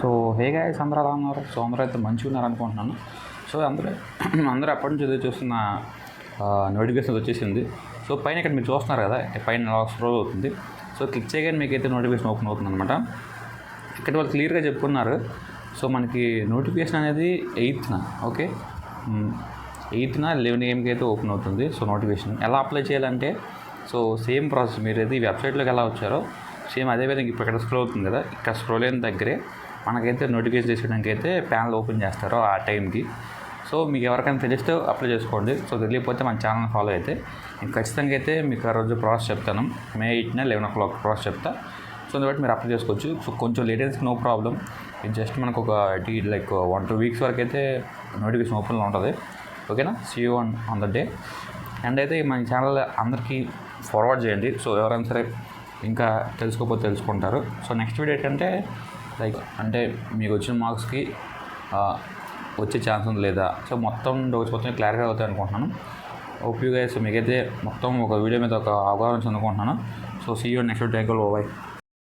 So hey guys, అందరూ ఎలా ఉన్నారు? సో అందరూ అయితే మంచిగా ఉన్నారు అనుకుంటున్నాను. సో అందరూ ఎప్పటి నుంచి ఎదురు చూస్తున్న నోటిఫికేషన్ వచ్చేసింది. సో పైన ఇక్కడ మీరు చూస్తున్నారు కదా, పైన ఎలా స్క్రోల్ అవుతుంది. సో క్లిక్ చేయగానే మీకు అయితే నోటిఫికేషన్ ఓపెన్ అవుతుంది అనమాట. ఇక్కడ వాళ్ళు క్లియర్గా చెప్పుకున్నారు. సో మనకి నోటిఫికేషన్ అనేది 8th ఓకే 8th 11 AM అయితే ఓపెన్ అవుతుంది. సో నోటిఫికేషన్ ఎలా అప్లై చేయాలంటే, సో సేమ్ ప్రాసెస్ మీరు అయితే ఈ వెబ్సైట్లోకి ఎలా వచ్చారో సేమ్ అదేవిధంగా ఇప్పుడు ఇక్కడ స్క్రోల్ అవుతుంది కదా, ఇక్కడ స్క్రోల్ అయిన దగ్గరే మనకైతే నోటిఫికేషన్ చేయడానికి అయితే ప్యానల్ ఓపెన్ చేస్తారో ఆ టైంకి. సో మీకు ఎవరికైనా తెలిస్తే అప్లై చేసుకోండి. సో తెలియకపోతే మన ఛానల్ ఫాలో అయితే నేను ఖచ్చితంగా అయితే మీకు ఆ రోజు ప్రాసెస్ చెప్తాను. May 8th 11 o'clock ప్రాసెస్ చెప్తా. సో దాన్ని మీరు అప్లై చేసుకోవచ్చు. సో కొంచెం లేటెన్సీ నో ప్రాబ్లం. ఇది జస్ట్ మనకు ఒక లైక్ 1-2 weeks వరకు అయితే నోటిఫికేషన్ ఓపెన్లో ఉంటుంది. ఓకేనా? See you on the day. And అయితే మన ఛానల్ అందరికీ ఫార్వర్డ్ చేయండి. సో ఎవరైనా సరే ఇంకా తెలుసుకోకపోతే తెలుసుకుంటారు. సో నెక్స్ట్ వీడియో ఏంటంటే లైక్ అంటే మీకు వచ్చిన మార్క్స్కి వచ్చే ఛాన్స్ ఉంది లేదా, సో మొత్తం డౌట్స్ మొత్తం క్లారిఫై అవుతాయి అనుకుంటున్నాను. ఓపీ గైస్, మీకైతే మొత్తం ఒక వీడియో మీద ఒక అవగాహన అనుకుంటున్నాను. So see you next video. By.